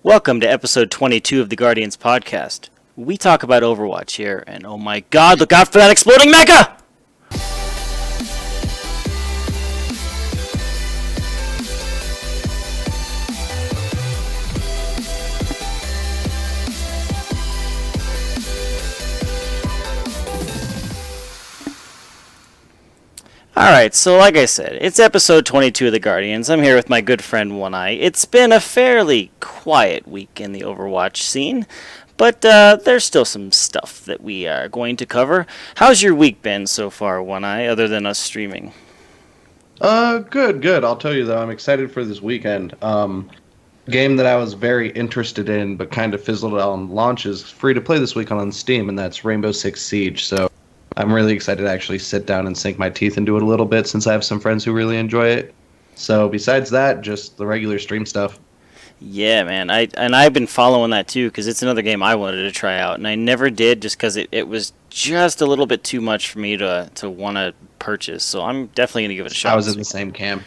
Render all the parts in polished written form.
Welcome to episode 22 of the Guardians podcast. We talk about Overwatch here, and oh my god, look out for that exploding mecha! Alright, so like I said, it's episode 22 of the Guardians. I'm here with my good friend One Eye. It's been a fairly quiet week in the Overwatch scene, but there's still some stuff that we are going to cover. How's your week been so far, One Eye, other than us streaming? Good. I'll tell you though, I'm excited for this weekend. Game that I was very interested in, but kind of fizzled out on launch is free to play this weekend on Steam, and that's Rainbow Six Siege. So I'm really excited to actually sit down and sink my teeth into it a little bit, since I have some friends who really enjoy it. So besides that, just the regular stream stuff. Yeah, man. I've been following that too, because it's another game I wanted to try out, and I never did just because it was just a little bit too much for me to want to purchase. So I'm definitely going to give it a shot. I was in the same camp.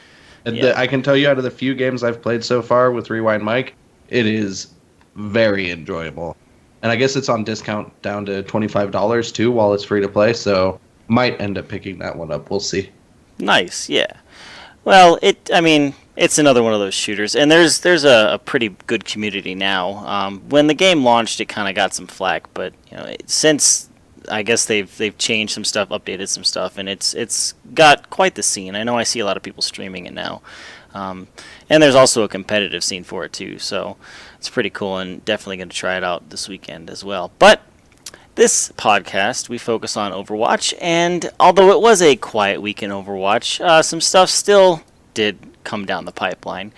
Yeah. I can tell you, out of the few games I've played so far with Rewind Mike, it is very enjoyable. And I guess it's on discount down to $25 too while it's free to play, so might end up picking that one up. We'll see. Nice, yeah. Well, it's another one of those shooters, and there's a pretty good community now. When the game launched, it kind of got some flack, but since I guess they've changed some stuff, updated some stuff, and it's got quite the scene. I know I see a lot of people streaming it now, and there's also a competitive scene for it too. So it's pretty cool, and definitely going to try it out this weekend as well. But this podcast, we focus on Overwatch, and although it was a quiet week in Overwatch, some stuff still did come down the pipeline.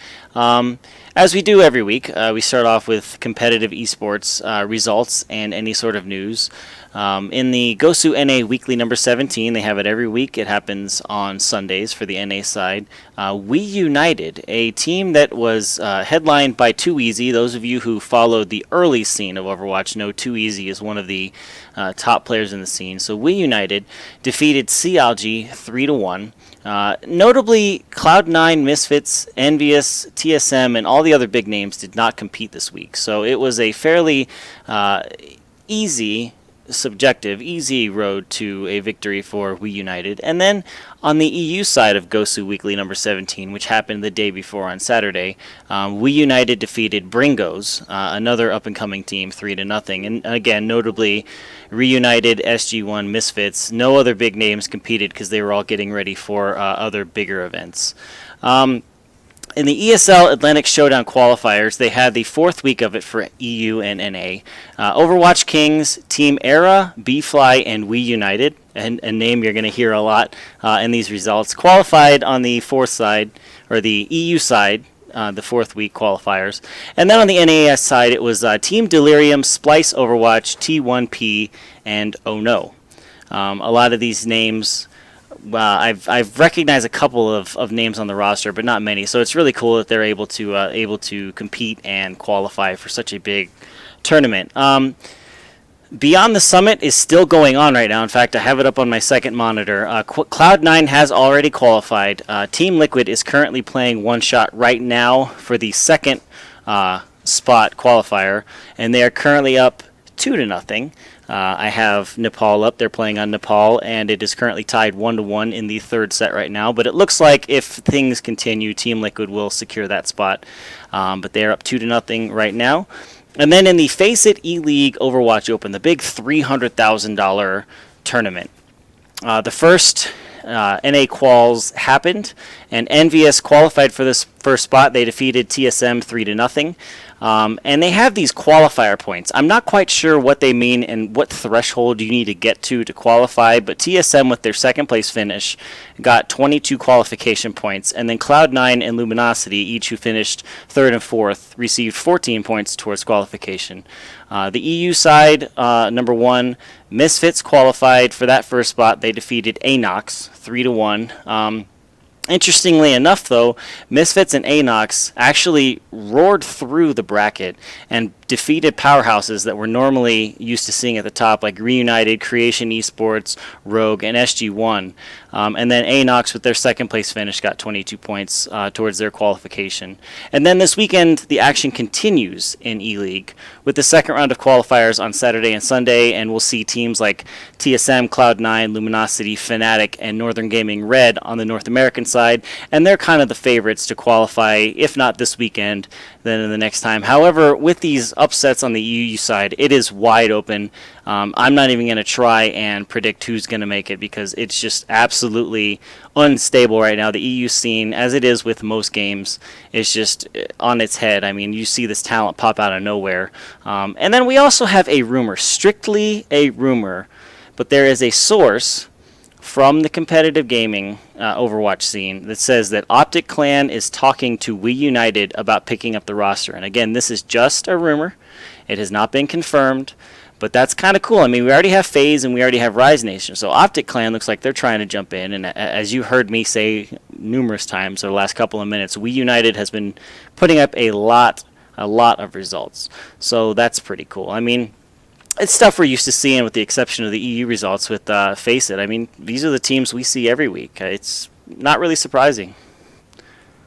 As we do every week, we start off with competitive esports results and any sort of news. In the Gosu NA weekly number 17, they have it every week. It happens on Sundays for the NA side. We United, a team that was headlined by Too Easy. Those of you who followed the early scene of Overwatch know Too Easy is one of the top players in the scene. So We United defeated CLG 3-1. Notably, Cloud9, Misfits, Envious, TSM, and all the other big names did not compete this week. So it was a fairly easy road to a victory for We United. And then on the EU side of Gosu Weekly number 17, which happened the day before on Saturday, We United defeated Bringos, another up-and-coming team, 3-0. And again, notably, Reunited, SG1, Misfits, no other big names competed because they were all getting ready for other bigger events. In the ESL Atlantic Showdown qualifiers, they had the fourth week of it for EU and NA. Overwatch Kings, Team Era, B-Fly, and We United, and a name you're going to hear a lot in these results, qualified on the fourth side, or the EU side, the fourth week qualifiers. And then on the NAS side, it was Team Delirium, Splice Overwatch, T1P, and Oh No. A lot of these names, I've recognized a couple of names on the roster, but not many. So it's really cool that they're able to compete and qualify for such a big tournament. Beyond the Summit is still going on right now. In fact, I have it up on my second monitor. Cloud9 has already qualified. Team Liquid is currently playing one shot right now for the second spot qualifier, and they are currently up 2-0. I have Nepal up. They're playing on Nepal, and it is currently tied 1-1 in the third set right now. But it looks like if things continue, Team Liquid will secure that spot. But they're up 2-0 right now. And then in the Face It E-League Overwatch Open, the big $300,000 tournament, the first NA quals happened, and Envious qualified for this first spot. They defeated TSM 3-0. And they have these qualifier points. I'm not quite sure what they mean and what threshold you need to get to qualify, but TSM with their second place finish got 22 qualification points, and then Cloud9 and Luminosity, each who finished third and fourth, received 14 points towards qualification. The EU side, number one, Misfits qualified for that first spot. They defeated Anox 3-1. Interestingly enough, though, Misfits and Anox actually roared through the bracket and defeated powerhouses that we're normally used to seeing at the top, like Reunited, Creation Esports, Rogue, and SG1. And then Anox, with their second place finish, got 22 points towards their qualification. And then this weekend, the action continues in E-League with the second round of qualifiers on Saturday and Sunday, and we'll see teams like TSM, Cloud9, Luminosity, Fnatic, and Northern Gaming Red on the North American side, and they're kind of the favorites to qualify, if not this weekend, then in the next time. However, with these upsets on the EU side, it is wide open. I'm not even going to try and predict who's going to make it because it's just absolutely unstable right now. The EU scene, as it is with most games, is just on its head. I mean, you see this talent pop out of nowhere. And then we also have a rumor, strictly a rumor, but there is a source from the competitive gaming Overwatch scene that says that Optic Clan is talking to We United about picking up the roster. And again, this is just a rumor. It has not been confirmed, but that's kind of cool. I mean, we already have FaZe and we already have Rise Nation, so Optic Clan looks like they're trying to jump in. And as you heard me say numerous times over the last couple of minutes, We United has been putting up a lot of results. So that's pretty cool. I mean, it's stuff we're used to seeing with the exception of the EU results with Face It. I mean, these are the teams we see every week. It's not really surprising.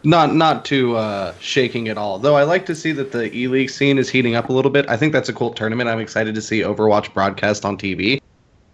Not too shaking at all. Though I like to see that the E-League scene is heating up a little bit. I think that's a cool tournament. I'm excited to see Overwatch broadcast on TV.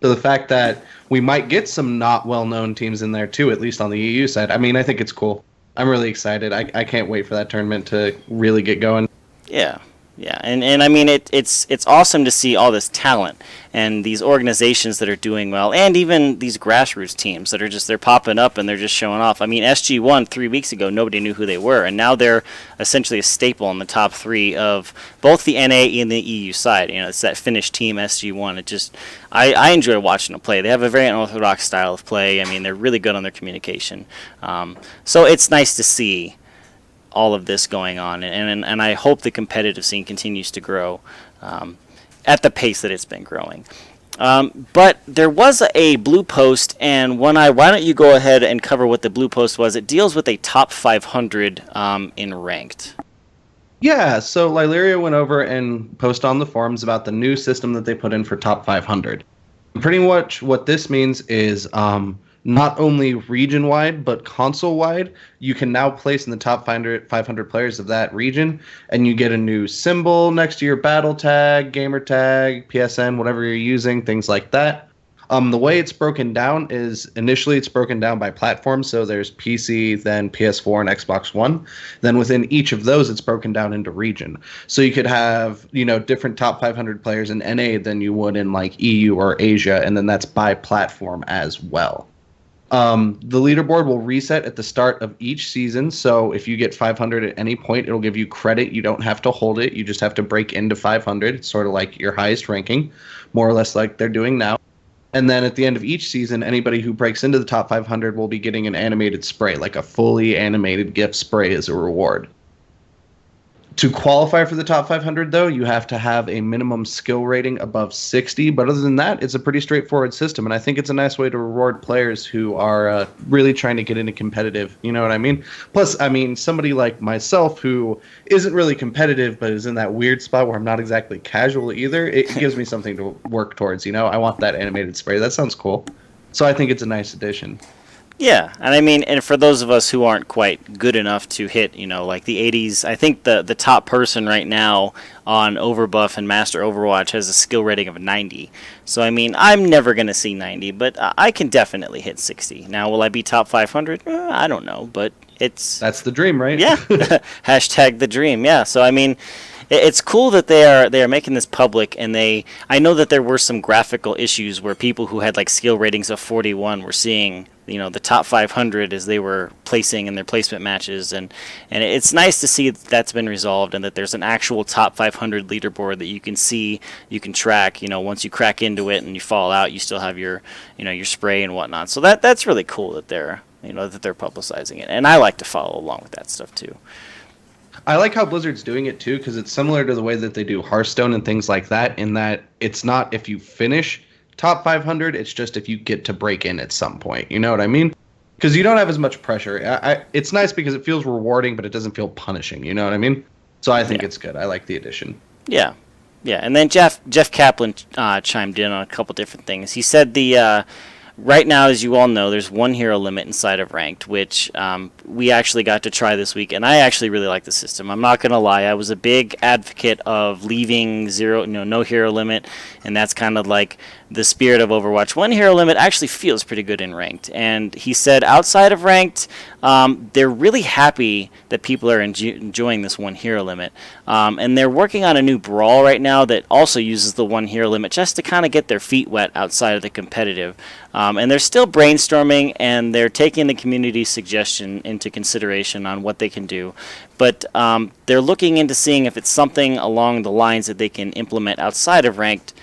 So the fact that we might get some not well-known teams in there too, at least on the EU side, I mean, I think it's cool. I'm really excited. I can't wait for that tournament to really get going. Yeah. Yeah, and I mean, it's awesome to see all this talent and these organizations that are doing well, and even these grassroots teams that are they're popping up and they're just showing off. I mean, SG1 3 weeks ago, nobody knew who they were, and now they're essentially a staple in the top three of both the NA and the EU side. You know, it's that Finnish team, SG1. It just, I enjoy watching them play. They have a very unorthodox style of play. I mean, they're really good on their communication. So it's nice to see all of this going on, and I hope the competitive scene continues to grow at the pace that it's been growing. But there was a blue post, and why don't you go ahead and cover what the blue post was? It deals with a top 500 in ranked. Yeah, so Lileria went over and posted on the forums about the new system that they put in for top 500. Pretty much what this means is not only region-wide, but console-wide, you can now place in the top 500 players of that region, and you get a new symbol next to your battle tag, gamer tag, PSN, whatever you're using, things like that. The way it's broken down is initially it's broken down by platform, so there's PC, then PS4 and Xbox One. Then within each of those, it's broken down into region. So you could have, different top 500 players in NA than you would in like EU or Asia, and then that's by platform as well. The leaderboard will reset at the start of each season, so if you get 500 at any point, it'll give you credit. You don't have to hold it. You just have to break into 500. It's sort of like your highest ranking, more or less like they're doing now. And then at the end of each season, anybody who breaks into the top 500 will be getting an animated spray, like a fully animated gift spray as a reward. To qualify for the top 500, though, you have to have a minimum skill rating above 60. But other than that, it's a pretty straightforward system. And I think it's a nice way to reward players who are really trying to get into competitive. You know what I mean? Plus, I mean, somebody like myself who isn't really competitive, but is in that weird spot where I'm not exactly casual either, it gives me something to work towards. I want that animated spray. That sounds cool. So I think it's a nice addition. Yeah, and I mean, and for those of us who aren't quite good enough to hit, like the 80s, I think the top person right now on Overbuff and Master Overwatch has a skill rating of 90. So, I mean, I'm never going to see 90, but I can definitely hit 60. Now, will I be top 500? I don't know, but that's the dream, right? Yeah, hashtag the dream, yeah. So, I mean, it's cool that they are making this public, and I know that there were some graphical issues where people who had like skill ratings of 41 were seeing the top 500 as they were placing in their placement matches, and it's nice to see that's been resolved and that there's an actual top 500 leaderboard that you can see, you can track. Once you crack into it and you fall out, you still have your your spray and whatnot. So that's really cool that they're that they're publicizing it, and I like to follow along with that stuff too. I like how Blizzard's doing it too, because it's similar to the way that they do Hearthstone and things like that, in that it's not if you finish top 500, it's just if you get to break in at some point. You know what I mean? Because you don't have as much pressure. It's nice because it feels rewarding, but it doesn't feel punishing. You know what I mean? So I think it's good. I like the addition. Yeah, Yeah, and then Jeff Kaplan chimed in on a couple different things. He said right now, as you all know, there's one hero limit inside of ranked, which we actually got to try this week, and I actually really like the system. I'm not going to lie, I was a big advocate of leaving no hero limit, and that's kind of like the spirit of Overwatch. One hero limit actually feels pretty good in ranked, and he said outside of ranked, they're really happy that people are enjoying this one hero limit, and they're working on a new brawl right now that also uses the one hero limit just to kind of get their feet wet outside of the competitive. And they're still brainstorming, and they're taking the community suggestion into consideration on what they can do. But they're looking into seeing if it's something along the lines that they can implement outside of ranked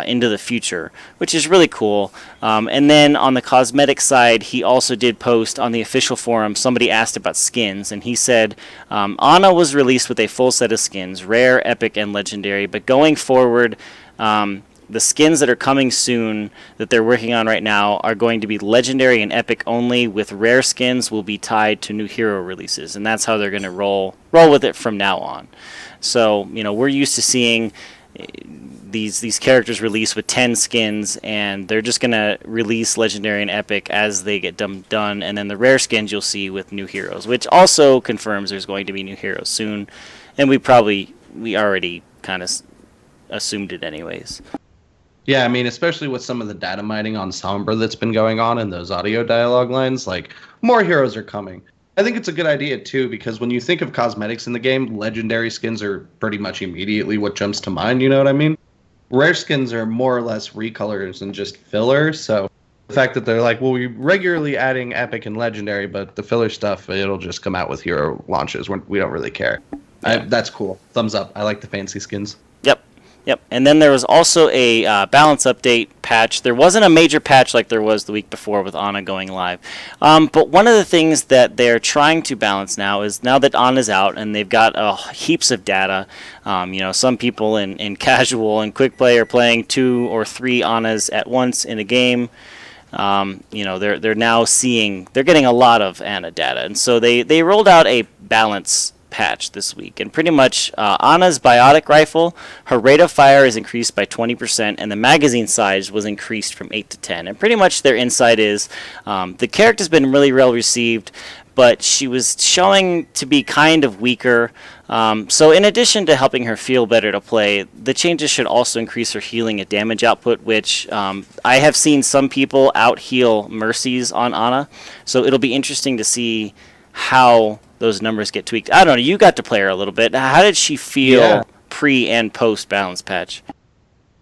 into the future, which is really cool. And then on the cosmetic side, he also did post on the official forum. Somebody asked about skins, and he said Ana was released with a full set of skins, rare, epic, and legendary. But going forward, the skins that are coming soon that they're working on right now are going to be legendary and epic only, with rare skins will be tied to new hero releases, and that's how they're going to roll with it from now on. So, we're used to seeing these characters release with 10 skins, and they're just going to release legendary and epic as they get done, and then the rare skins you'll see with new heroes, which also confirms there's going to be new heroes soon, and we already kind of assumed it anyways. Yeah, I mean, especially with some of the data mining on Sombra that's been going on in those audio dialogue lines, like, more heroes are coming. I think it's a good idea, too, because when you think of cosmetics in the game, legendary skins are pretty much immediately what jumps to mind, you know what I mean? Rare skins are more or less recolors and just filler, so the fact that they're like, well, we're regularly adding epic and legendary, but the filler stuff, it'll just come out with hero launches. We don't really care. Yeah. That's cool. Thumbs up. I like the fancy skins. Yep, and then there was also a balance update patch. There wasn't a major patch like there was the week before with Ana going live. But one of the things that they're trying to balance now is, now that Ana's out and they've got heaps of data, some people in casual and quick play are playing 2 or 3 Anas at once in a game. They're now they're getting a lot of Ana data, and so they rolled out a balance patch this week, and pretty much Ana's biotic rifle, her rate of fire is increased by 20%, and the magazine size was increased from 8 to 10. And pretty much their insight is the character's been really well received, but she was showing to be kind of weaker. So in addition to helping her feel better to play, the changes should also increase her healing and damage output, which I have seen some people out heal Mercies on Ana, so it'll be interesting to see how those numbers get tweaked. I don't know, you got to play her a little bit. How did she feel pre and post balance patch?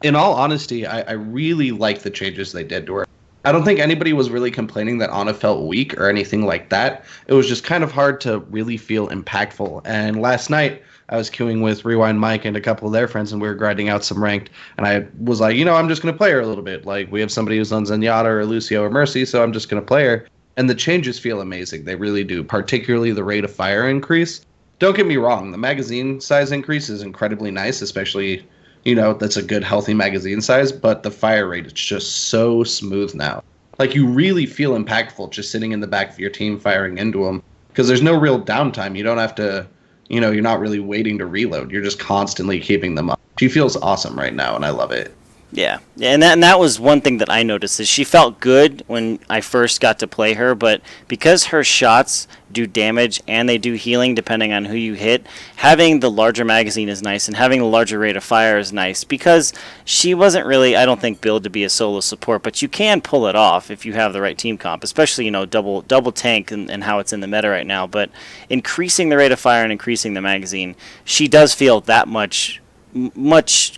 In all honesty, I really like the changes they did to her. I don't think anybody was really complaining that Ana felt weak or anything like that. It was just kind of hard to really feel impactful. And last night, I was queuing with Rewind Mike and a couple of their friends, and we were grinding out some ranked. And I was like, I'm just going to play her a little bit. Like, we have somebody who's on Zenyatta or Lucio or Mercy, so I'm just going to play her. And the changes feel amazing. They really do, particularly the rate of fire increase. Don't get me wrong, the magazine size increase is incredibly nice, especially, that's a good, healthy magazine size, but the fire rate is just so smooth now. Like, you really feel impactful just sitting in the back of your team firing into them, because there's no real downtime. You don't have to, you're not really waiting to reload. You're just constantly keeping them up. She feels awesome right now, and I love it. Yeah, and that was one thing that I noticed, is she felt good when I first got to play her, but because her shots do damage and they do healing depending on who you hit, having the larger magazine is nice, and having the larger rate of fire is nice, because she wasn't really, I don't think, built to be a solo support, but you can pull it off if you have the right team comp, especially, double tank and how it's in the meta right now. But increasing the rate of fire and increasing the magazine, she does feel that much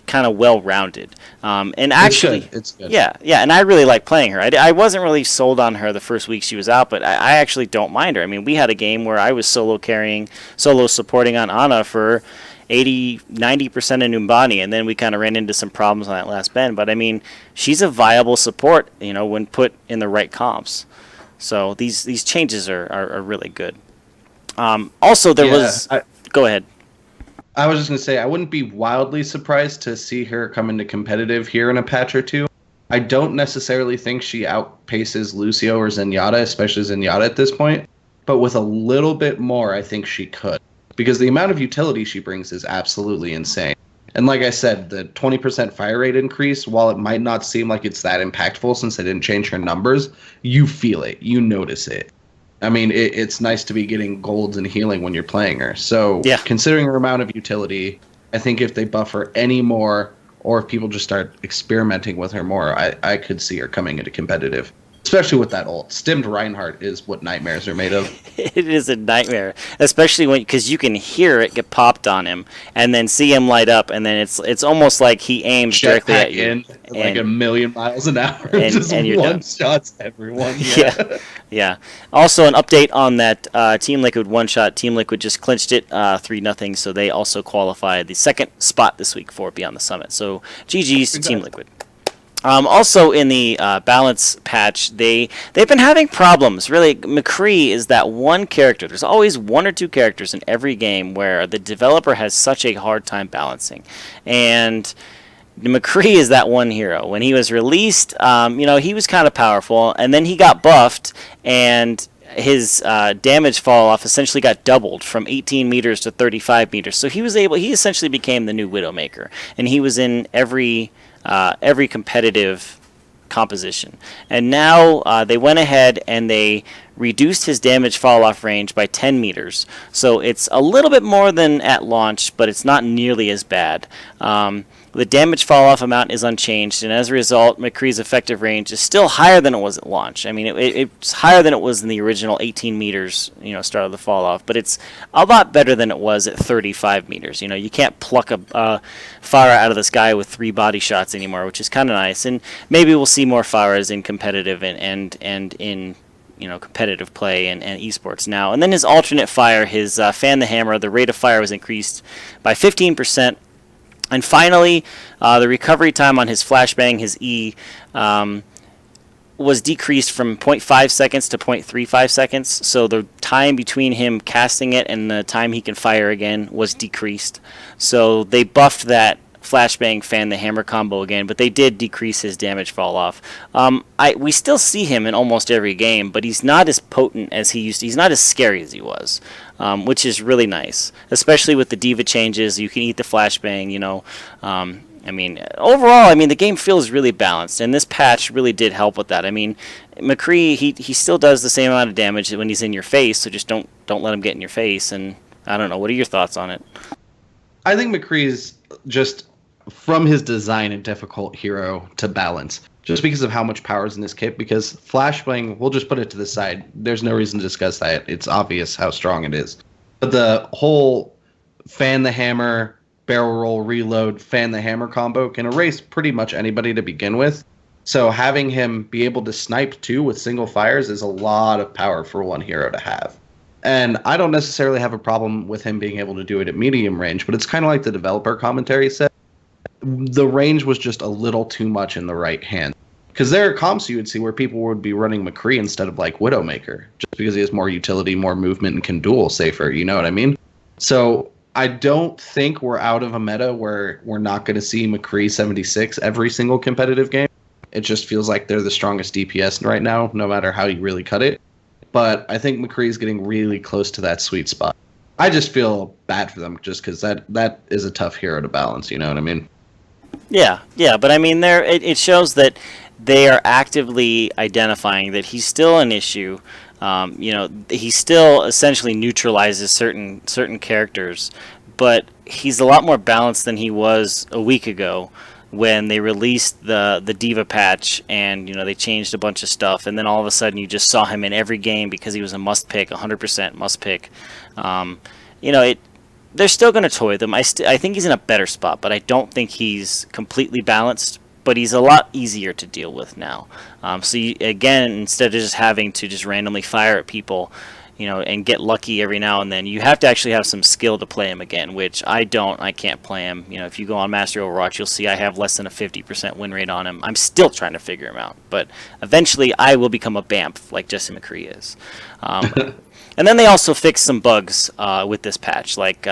kind of well-rounded, and actually it's good. Yeah, and I really like playing her. I wasn't really sold on her the first week she was out, but I actually don't mind her. I mean, we had a game where I was solo supporting on Ana for 80-90% of Numbani, and then we kind of ran into some problems on that last bend, but I mean, she's a viable support, when put in the right comps. So these changes are really good. Also, go ahead. I was just going to say, I wouldn't be wildly surprised to see her come into competitive here in a patch or two. I don't necessarily think she outpaces Lucio or Zenyatta, especially Zenyatta at this point. But with a little bit more, I think she could. Because the amount of utility she brings is absolutely insane. And like I said, the 20% fire rate increase, while it might not seem like it's that impactful since they didn't change her numbers, you feel it. You notice it. I mean, it's nice to be getting golds and healing when you're playing her. So Yeah. considering her amount of utility, I think if they buff her any more, or if people just start experimenting with her more, I could see her coming into competitive. Especially with that ult. Stimmed Reinhardt is what nightmares are made of. It is a nightmare, especially when because you can hear it get popped on him, and then see him light up, and then it's almost like he aims directly at you, in like a million miles an hour, and just you're one done. shots everyone. Yeah, yeah. Also, an update on that Team Liquid one shot. Team Liquid just clinched it 3-0, so they also qualified the second spot this week for Beyond the Summit. So GG's to Team Liquid. Also in the balance patch, they've been having problems. Really, McCree is that one character. There's always one or two characters in every game where the developer has such a hard time balancing, and McCree is that one hero. When he was released, he was kind of powerful, and then he got buffed, and his damage fall off essentially got doubled from 18 meters to 35 meters. So he essentially became the new Widowmaker, and he was in every competitive composition. And now they went ahead and they reduced his damage fall off range by 10 meters. So it's a little bit more than at launch, but it's not nearly as bad. The damage fall off amount is unchanged, and as a result, McCree's effective range is still higher than it was at launch. I mean, it's higher than it was in the original 18 meters, start of the fall off, but it's a lot better than it was at 35 meters. You can't pluck a fire out of the sky with 3 body shots anymore, which is kind of nice. And maybe we'll see more fires in competitive and in competitive play and esports now. And then his alternate fire, his Fan the Hammer, the rate of fire was increased by 15%. And finally, the recovery time on his flashbang, his E, was decreased from 0.5 seconds to 0.35 seconds. So the time between him casting it and the time he can fire again was decreased. So they buffed that flashbang Fan the Hammer combo again, but they did decrease his damage fall off. We still see him in almost every game, but he's not as potent as he used to. He's not as scary as he was, which is really nice, especially with the diva changes. You can eat the flashbang, overall, the game feels really balanced, and this patch really did help with that. McCree, he still does the same amount of damage when he's in your face, so just don't let him get in your face. And I don't know, what are your thoughts on it? I think McCree's just, from his design, a difficult hero to balance, just because of how much power is in this kit. Because flashbang, we'll just put it to the side. There's no reason to discuss that. It's obvious how strong it is. But the whole Fan the Hammer, barrel roll, reload, Fan the Hammer combo can erase pretty much anybody to begin with. So having him be able to snipe too with single fires is a lot of power for one hero to have. And I don't necessarily have a problem with him being able to do it at medium range, but it's kind of like the developer commentary said. The range was just a little too much in the right hand. Because there are comps you would see where people would be running McCree instead of like Widowmaker, just because he has more utility, more movement, and can duel safer, you know what I mean? So I don't think we're out of a meta where we're not going to see McCree 76 every single competitive game. It just feels like they're the strongest DPS right now, no matter how you really cut it. But I think McCree is getting really close to that sweet spot. I just feel bad for them just because that is a tough hero to balance, you know what I mean? Yeah, but it shows that they are actively identifying that he's still an issue. He still essentially neutralizes certain characters, but he's a lot more balanced than he was a week ago when they released the Diva patch, and they changed a bunch of stuff, and then all of a sudden you just saw him in every game because he was a must pick, 100% must pick. They're still going to toy them. I think he's in a better spot, but I don't think he's completely balanced. But he's a lot easier to deal with now. So again, instead of just having to just randomly fire at people, and get lucky every now and then, you have to actually have some skill to play him again, which I don't. I can't play him. If you go on Master Overwatch, you'll see I have less than a 50% win rate on him. I'm still trying to figure him out, but eventually I will become a BAMF like Jesse McCree is. And then they also fixed some bugs with this patch, like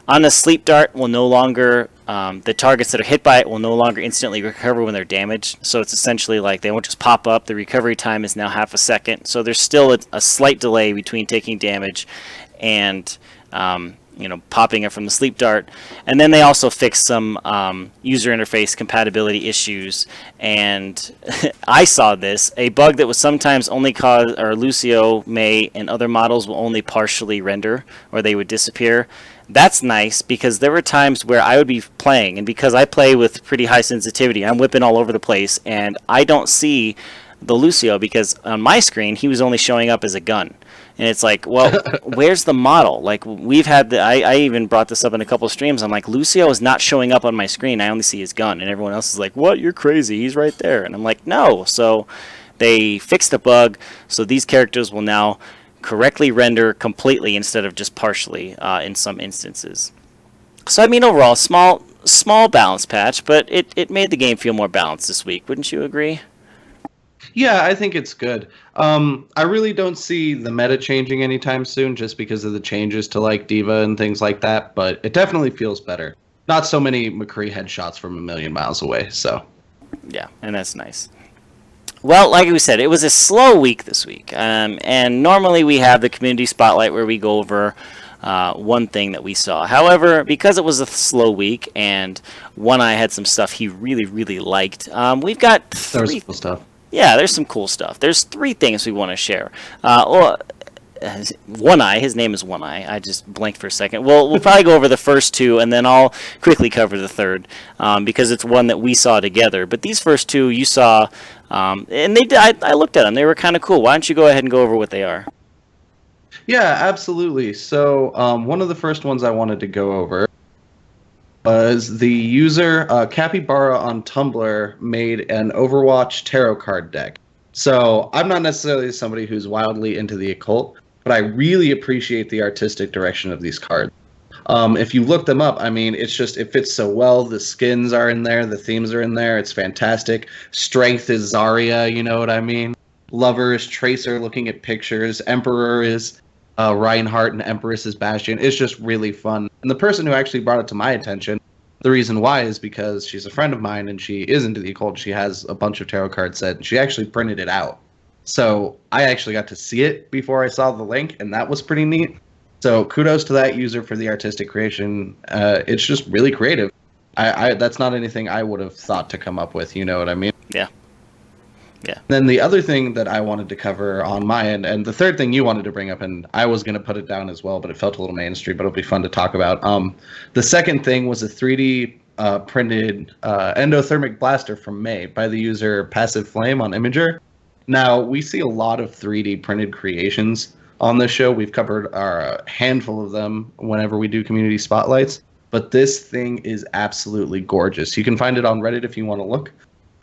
on the sleep dart will no longer, the targets that are hit by it will no longer instantly recover when they're damaged. So it's essentially like they won't just pop up. The recovery time is now half a second. So there's still a slight delay between taking damage and popping it from the sleep dart. And then they also fixed some user interface compatibility issues. And I saw this, a bug that was sometimes only cause, or Lucio, May, and other models will only partially render, or they would disappear. That's nice, because there were times where I would be playing, and because I play with pretty high sensitivity, I'm whipping all over the place, and I don't see the Lucio, because on my screen, he was only showing up as a gun. And it's like, well, where's the model? Like, we've had I even brought this up in a couple of streams. I'm like, Lucio is not showing up on my screen. I only see his gun. And everyone else is like, what? You're crazy. He's right there. And I'm like, no. So they fixed the bug. So these characters will now correctly render completely instead of just partially in some instances. So, I mean, overall, small balance patch, but it made the game feel more balanced this week. Wouldn't you agree? Yeah, I think it's good. I really don't see the meta changing anytime soon just because of the changes to like Diva and things like that, but it definitely feels better. Not so many McCree headshots from a million miles away, so. Yeah, and that's nice. Well, like we said, it was a slow week this week, and normally we have the community spotlight where we go over one thing that we saw. However, because it was a slow week and One Eye had some stuff he really, really liked, we've got There was cool stuff. Yeah, there's some cool stuff. There's 3 things we want to share. One Eye, his name is One Eye. I just blanked for a second. We'll probably go over the first 2, and then I'll quickly cover the third, because it's one that we saw together. But these first 2 you saw, and they did. I looked at them. They were kind of cool. Why don't you go ahead and go over what they are? Yeah, absolutely. So one of the first ones I wanted to go over was the user Capybara on Tumblr made an Overwatch tarot card deck. So I'm not necessarily somebody who's wildly into the occult, but I really appreciate the artistic direction of these cards. If you look them up, I mean, it fits so well. The skins are in there, the themes are in there. It's fantastic. Strength is Zarya, you know what I mean? Lover is Tracer looking at pictures. Emperor is Reinhardt, and Empress is Bastion. It's just really fun. And the person who actually brought it to my attention, the reason why is because she's a friend of mine and she is into the occult. She has a bunch of tarot card set and she actually printed it out. So I actually got to see it before I saw the link, and that was pretty neat. So kudos to that user for the artistic creation. It's just really creative. I that's not anything I would have thought to come up with, you know what I mean? Yeah. Yeah. Then the other thing that I wanted to cover on my end, and the third thing you wanted to bring up, and I was going to put it down as well, but it felt a little mainstream, but it'll be fun to talk about. The second thing was a 3D printed endothermic blaster from May by the user Passive Flame on Imager. Now, we see a lot of 3D printed creations on this show. We've covered a handful of them whenever we do community spotlights, but this thing is absolutely gorgeous. You can find it on Reddit if you want to look,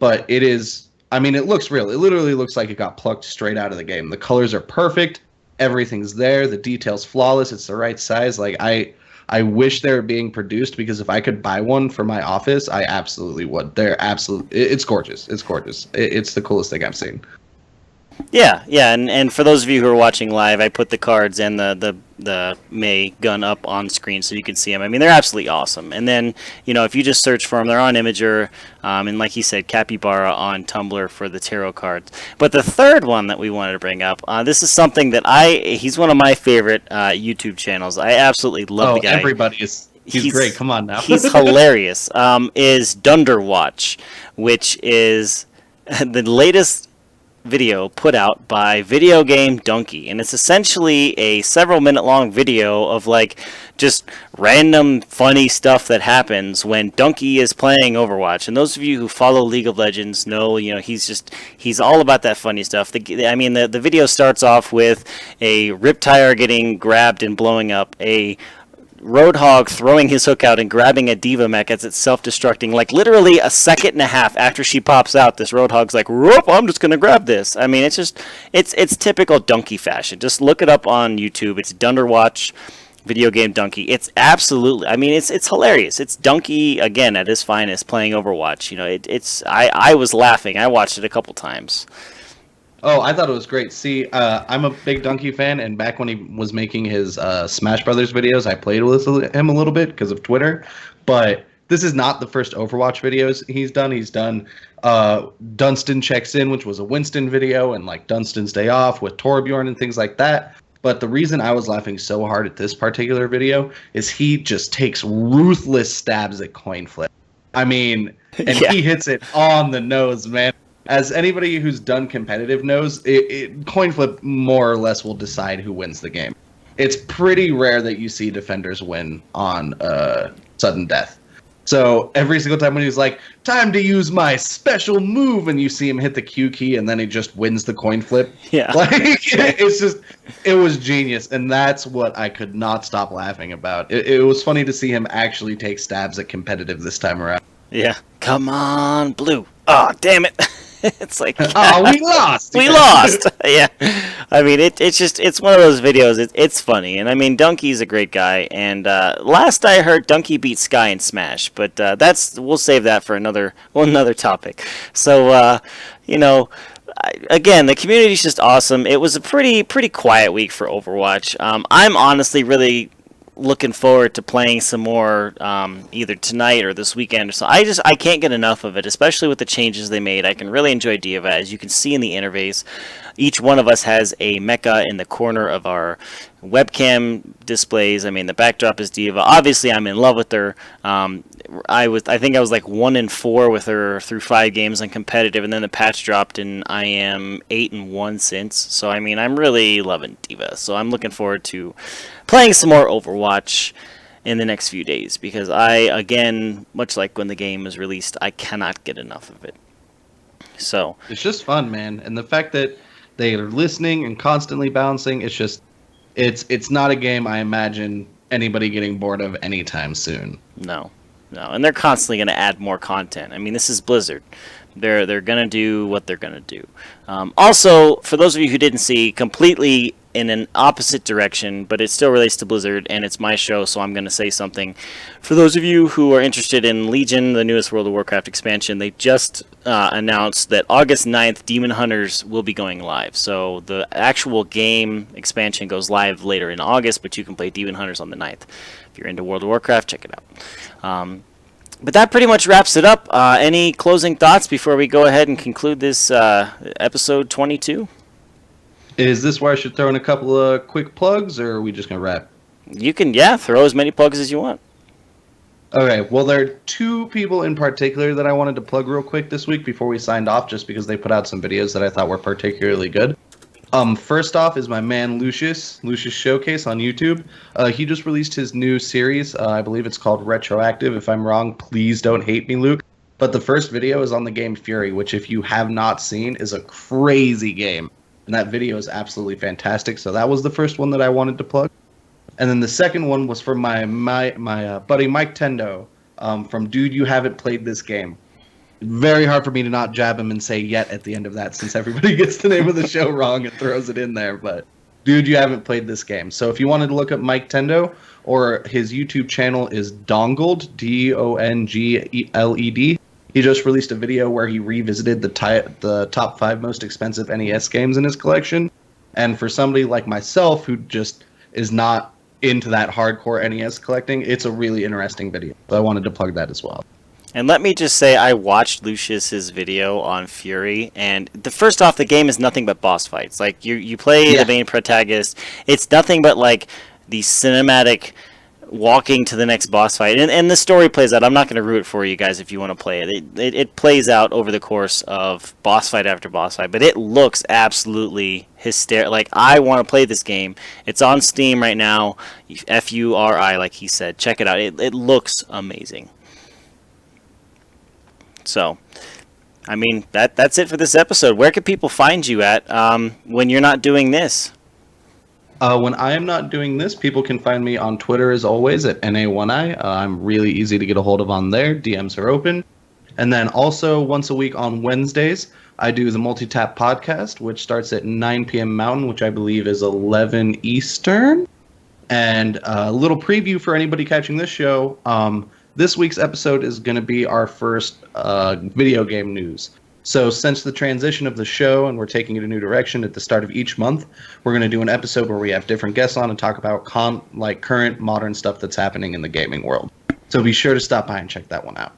but it is... I mean, it looks real. It literally looks like it got plucked straight out of the game. The colors are perfect. Everything's there. The detail's flawless. It's the right size. Like, I wish they were being produced, because if I could buy one for my office, I absolutely would. It's gorgeous. It's gorgeous. It's the coolest thing I've seen. Yeah, and for those of you who are watching live, I put the cards and the May gun up on screen so you can see them. I mean, they're absolutely awesome. And then, if you just search for them, they're on Imager, and like he said, Capybara on Tumblr for the tarot cards. But the third one that we wanted to bring up, this is something that he's one of my favorite YouTube channels. I absolutely love the guy. Everybody is... He's great. Come on now. He's hilarious. Is Dunderwatch, which is the latest video put out by Video Game Donkey, and it's essentially a several minute long video of like just random funny stuff that happens when Donkey is playing Overwatch. And those of you who follow League of Legends know, he's all about that funny stuff. The video starts off with a Riptire getting grabbed and blowing up, a Roadhog throwing his hook out and grabbing a Diva mech as it's self-destructing, like literally a second and a half after she pops out. This Roadhog's like, "Whoop, I'm just gonna grab this." I mean, it's typical Donkey fashion. Just look it up on YouTube. It's Dunderwatch, Video Game Donkey. It's absolutely, I mean, it's hilarious. It's Donkey again at his finest playing Overwatch. I was laughing. I watched it a couple times. Oh, I thought it was great. See, I'm a big Donkey fan, and back when he was making his Smash Brothers videos, I played with him a little bit because of Twitter. But this is not the first Overwatch videos he's done. He's done Dunstan Checks In, which was a Winston video, and like Dunstan's Day Off with Torbjorn and things like that. But the reason I was laughing so hard at this particular video is he just takes ruthless stabs at coin flip. I mean, and Yeah. he hits it on the nose, man. As anybody who's done competitive knows, coin flip more or less will decide who wins the game. It's pretty rare that you see defenders win on sudden death. So every single time when he's like, time to use my special move, and you see him hit the Q key, and then he just wins the coin flip. Yeah. Like, it was genius. And that's what I could not stop laughing about. It was funny to see him actually take stabs at competitive this time around. Yeah. Come on, blue. Oh, damn it. It's like, Oh, we lost. we lost. Yeah. I mean, it's one of those videos. It's funny. And I mean, Donkey's a great guy. And last I heard, Donkey beat Sky in Smash. But we'll save that for another topic. So, again, the community is just awesome. It was a pretty quiet week for Overwatch. I'm honestly really looking forward to playing some more either tonight or this weekend or so. I can't get enough of it, especially with the changes they made. I can really enjoy Diva. As you can see in the interface, each one of us has a mecha in the corner of our webcam displays. I mean, the backdrop is Diva. Obviously, I'm in love with her. I think I was like 1-4 with her through 5 games on competitive, and then the patch dropped, and I am 8-1 since. So I mean, I'm really loving Diva. So I'm looking forward to playing some more Overwatch in the next few days, because again, much like when the game was released, I cannot get enough of it. So it's just fun, man. And the fact that they are listening and constantly bouncing, it's not a game I imagine anybody getting bored of anytime soon. No, and they're constantly going to add more content. I mean, this is Blizzard. They're going to do what they're going to do. Also, for those of you who didn't see, completely in an opposite direction, but it still relates to Blizzard, and it's my show, so I'm going to say something. For those of you who are interested in Legion, the newest World of Warcraft expansion, they just announced that August 9th, Demon Hunters will be going live. So the actual game expansion goes live later in August, but you can play Demon Hunters on the 9th. If you're into World of Warcraft, check it out. But that pretty much wraps it up. Any closing thoughts before we go ahead and conclude this episode 22? Is this where I should throw in a couple of quick plugs, or are we just going to wrap? You can, throw as many plugs as you want. Okay, well, there are 2 people in particular that I wanted to plug real quick this week before we signed off, just because they put out some videos that I thought were particularly good. First off is my man Lucius Showcase on YouTube. He just released his new series. I believe it's called Retroactive. If I'm wrong, please don't hate me, Luke. But the first video is on the game Fury, which if you have not seen is a crazy game. And that video is absolutely fantastic. So that was the first one that I wanted to plug. And then the second one was from my buddy Mike Tendo from Dude, You Haven't Played This Game. Very hard for me to not jab him and say yet at the end of that, since everybody gets the name of the show wrong and throws it in there. But Dude, You Haven't Played This Game. So if you wanted to look up Mike Tendo, or his YouTube channel is Dongled, Dongled. He just released a video where he revisited the top 5 most expensive NES games in his collection. And for somebody like myself who just is not into that hardcore NES collecting, it's a really interesting video. So I wanted to plug that as well. And let me just say, I watched Lucius's video on Fury, and first off, the game is nothing but boss fights. Like, you play the main protagonist, it's nothing but, like, the cinematic walking to the next boss fight. And the story plays out. I'm not going to ruin it for you guys if you want to play it. It plays out over the course of boss fight after boss fight, but it looks absolutely hysterical. Like, I want to play this game. It's on Steam right now. F-U-R-I, like he said. Check it out. It looks amazing. So, I mean, that's it for this episode. Where can people find you at when you're not doing this? When I am not doing this, people can find me on Twitter as always at NA1I. I'm really easy to get a hold of on there. DMs are open. And then also once a week on Wednesdays, I do the Multitap podcast, which starts at 9 p.m. Mountain, which I believe is 11 Eastern. And a little preview for anybody catching this show. This week's episode is going to be our first video game news. So since the transition of the show and we're taking it a new direction at the start of each month, we're going to do an episode where we have different guests on and talk about current modern stuff that's happening in the gaming world. So be sure to stop by and check that one out.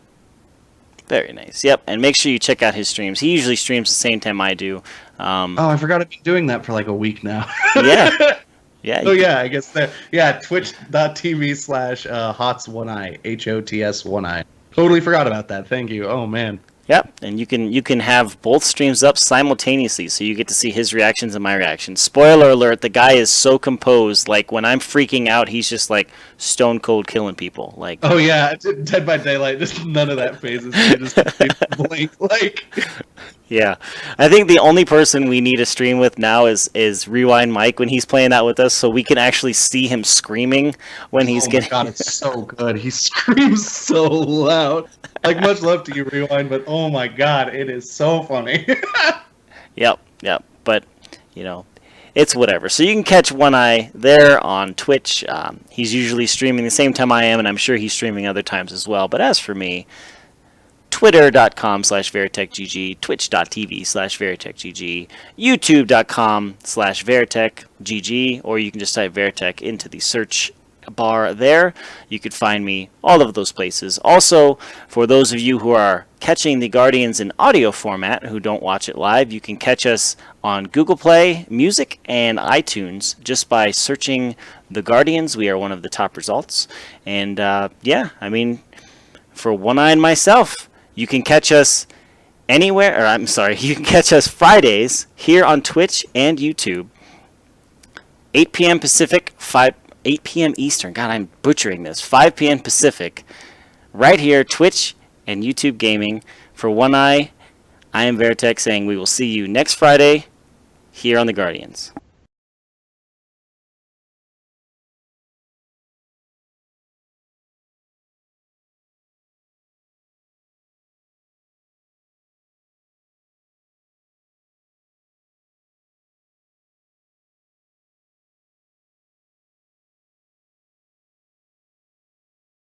Very nice. Yep, and make sure you check out his streams. He usually streams the same time I do. I forgot I've been doing that for like a week now. Yeah. Yeah, Oh yeah, I guess that. Yeah, twitch.tv/hots1eye, HOTS1eye. Totally forgot about that. Thank you. Oh man. yep, and you can have both streams up simultaneously, so you get to see his reactions and my reactions. Spoiler alert: the guy is so composed. Like when I'm freaking out, he's just like stone cold killing people. Like, Oh yeah, Dead by Daylight. Just none of that phases me. Just completely blank. Like, yeah, I think the only person we need to stream with now is Rewind Mike when he's playing that with us, so we can actually see him screaming when he's oh my getting. god, it's so good. He screams so loud. Like, much love to you, Rewind, but oh my god, it is so funny. Yep, yep. But you know, it's whatever. So you can catch One Eye there on Twitch. He's usually streaming the same time I am, and I'm sure he's streaming other times as well. But as for me, twitter.com/veritechgg, twitch.tv/veritechgg, youtube.com/veritechgg, or you can just type Veritech into the search bar there. You could find me all of those places. Also, for those of you who are catching the Guardians in audio format who don't watch it live, you can catch us on Google Play Music and iTunes just by searching the Guardians. We are one of the top results. And yeah, I mean, for One Eye and myself, you can catch us anywhere, or I'm sorry, you can catch us Fridays here on Twitch and YouTube, 8 p.m. Pacific, 8 p.m. Eastern. God, I'm butchering this. 5 p.m. Pacific, right here, Twitch and YouTube Gaming. For One Eye, I am Veritech saying we will see you next Friday here on The Guardians.